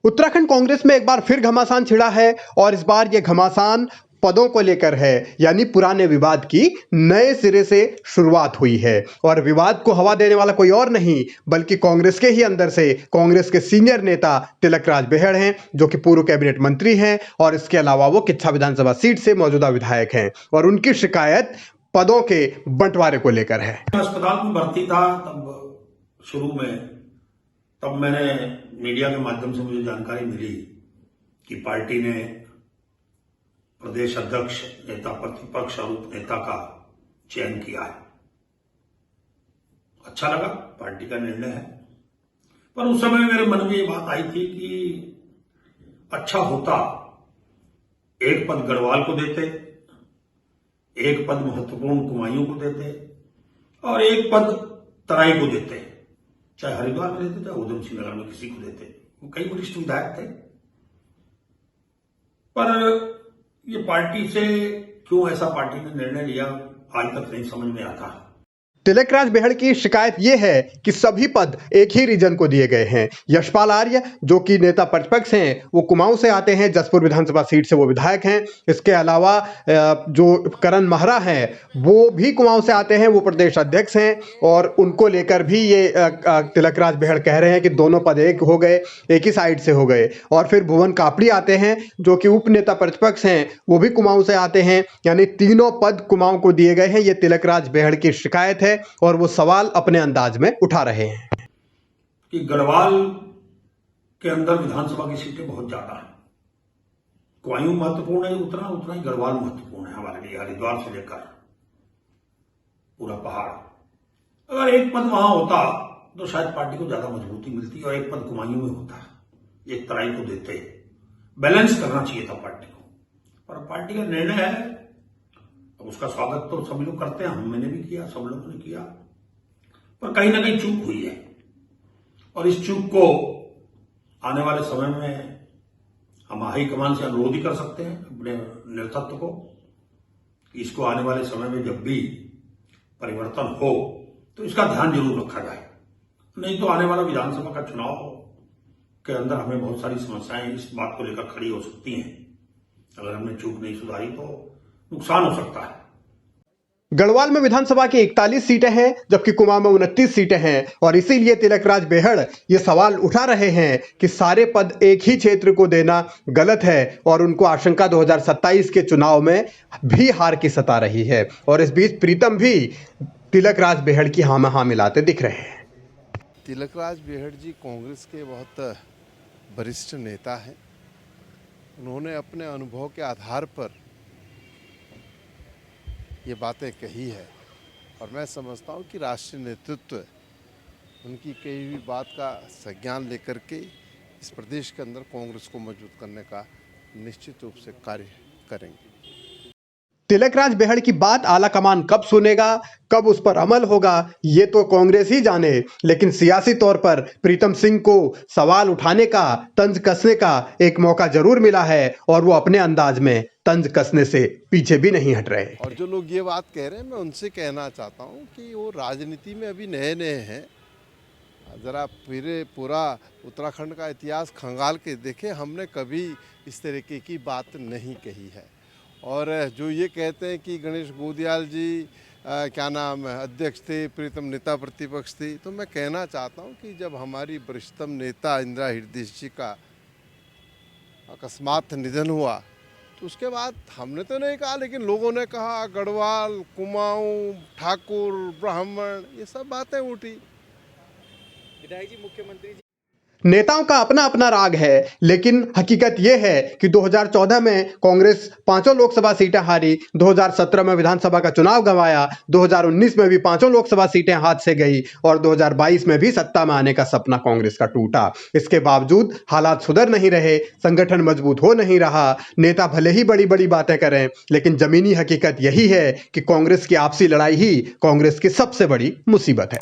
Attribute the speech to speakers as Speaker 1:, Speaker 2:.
Speaker 1: उत्तराखंड कांग्रेस में एक बार फिर घमासान छिड़ा है और इस बार ये घमासान पदों को लेकर है, यानी पुराने विवाद की नए सिरे से शुरुआत हुई है। और विवाद को हवा देने वाला कोई और नहीं बल्कि कांग्रेस के ही अंदर से कांग्रेस के सीनियर नेता तिलकराज बेहड़ हैं, जो कि पूर्व कैबिनेट मंत्री हैं और इसके अलावा वो किच्छा विधानसभा सीट से मौजूदा विधायक हैं। और उनकी शिकायत पदों के बंटवारे को लेकर है।
Speaker 2: अस्पताल में भर्ती था तब शुरू में, तब मैंने मीडिया के माध्यम से मुझे जानकारी मिली कि पार्टी ने प्रदेश अध्यक्ष, नेता प्रतिपक्ष और उप नेता का चयन किया है। अच्छा लगा, पार्टी का निर्णय है। पर उस समय मेरे मन में ये बात आई थी कि अच्छा होता एक पद गढ़वाल को देते, एक पद महत्वपूर्ण कुमायूं को देते और एक पद तराई को देते, चाहे हरिद्वार में देते चाहे उधम सिंह नगर में किसी को देते। वो कई वरिष्ठ विधायक थे। पर ये पार्टी से क्यों ऐसा पार्टी ने निर्णय लिया आज तक नहीं समझ में आता।
Speaker 1: तिलकराज बेहड़ की शिकायत यह है कि सभी पद एक ही रीजन को दिए गए हैं। यशपाल आर्य जो कि नेता प्रतिपक्ष हैं, वो कुमाऊं से आते हैं, जसपुर विधानसभा सीट से वो विधायक हैं। इसके अलावा जो करण महरा हैं वो भी कुमाऊं से आते हैं, वो प्रदेश अध्यक्ष हैं। और उनको लेकर भी ये तिलकराज बेहड़ कह रहे हैं कि दोनों पद एक हो गए, एक ही साइड से हो गए। और फिर भुवन कापड़ी आते हैं जो कि उप नेता प्रतिपक्ष हैं, वो भी कुमाऊं से आते हैं, यानी तीनों पद कुमाऊं को दिए गए हैं। ये तिलकराज बेहड़ की शिकायत है और वो सवाल अपने अंदाज में उठा रहे हैं
Speaker 2: कि गढ़वाल के अंदर विधानसभा की सीटें बहुत ज्यादा हैं। कुमायूं महत्वपूर्ण है, उतना ही गढ़वाल महत्वपूर्ण है हमारे लिए, हरिद्वार से लेकर पूरा पहाड़। अगर एक पद वहां होता तो शायद पार्टी को ज्यादा मजबूती मिलती और एक पद कुमायूं में होता, एक तराई को देते। बैलेंस करना चाहिए था पार्टी को, पर पार्टी का निर्णय है, उसका स्वागत तो सभी लोग करते हैं, मैंने भी किया, सब लोगों ने किया। पर कहीं ना कहीं चूक हुई है और इस चूक को आने वाले समय में हम हाईकमान से अनुरोध ही कर सकते हैं अपने नेतृत्व को कि इसको आने वाले समय में जब भी परिवर्तन हो तो इसका ध्यान जरूर रखा जाए। नहीं तो आने वाला विधानसभा का चुनाव के अंदर हमें बहुत सारी समस्याएं इस बात को लेकर खड़ी हो सकती हैं। अगर हमने चूक नहीं सुधारी तो नुकसान हो सकता है।
Speaker 1: गढ़वाल में विधानसभा की 41 सीटें हैं जबकि कुमाऊं में 29 सीटें हैं और इसीलिए तिलकराज बेहड़ ये सवाल उठा रहे हैं कि सारे पद एक ही क्षेत्र को देना गलत है और उनको आशंका 2027 के चुनाव में भी हार की सता रही है। और इस बीच प्रीतम भी तिलकराज बेहड़ की हाँ में हाँ मिलाते दिख रहे हैं।
Speaker 3: तिलकराज बेहड़ जी कांग्रेस के बहुत वरिष्ठ नेता हैं। उन्होंने अपने अनुभव के आधार पर ये बातें कही है और मैं समझता हूँ कि राष्ट्रीय नेतृत्व उनकी कही हुई बात का संज्ञान लेकर के इस प्रदेश के अंदर कांग्रेस को मजबूत करने का निश्चित रूप से कार्य करेंगे।
Speaker 1: तिलकराज बेहड़ की बात आला कमान कब सुनेगा, कब उस पर अमल होगा, ये तो कांग्रेस ही जाने। लेकिन सियासी तौर पर प्रीतम सिंह को सवाल उठाने का, तंज कसने का एक मौका जरूर मिला है और वो अपने अंदाज में तंज कसने से पीछे भी नहीं हट रहे।
Speaker 3: और जो लोग ये बात कह रहे हैं, मैं उनसे कहना चाहता हूँ कि वो राजनीति में अभी नए नए हैं। ज़रा पूरा उत्तराखंड का इतिहास खंगाल के देखें, हमने कभी इस तरीके की बात नहीं कही है। और जो ये कहते हैं कि गणेश गोदियाल जी क्या नाम है अध्यक्ष थे, प्रीतम नेता प्रतिपक्ष थे, तो मैं कहना चाहता हूँ कि जब हमारी वरिष्ठतम नेता इंदिरा हृदय जी का अकस्मात निधन हुआ तो उसके बाद हमने तो नहीं कहा, लेकिन लोगों ने कहा गढ़वाल, कुमाऊं, ठाकुर, ब्राह्मण, ये सब बातें उठी।
Speaker 4: विधायक जी, मुख्यमंत्री जी,
Speaker 1: नेताओं का अपना अपना राग है, लेकिन हकीकत यह है कि 2014 में कांग्रेस 5 लोकसभा सीटें हारी, 2017 में विधानसभा का चुनाव गंवाया, 2019 में भी 5 लोकसभा सीटें हाथ से गई और 2022 में भी सत्ता में आने का सपना कांग्रेस का टूटा। इसके बावजूद हालात सुधर नहीं रहे, संगठन मजबूत हो नहीं रहा। नेता भले ही बड़ी बड़ी बातें करें, लेकिन जमीनी हकीकत यही है कि कांग्रेस की आपसी लड़ाई ही कांग्रेस की सबसे बड़ी मुसीबत है।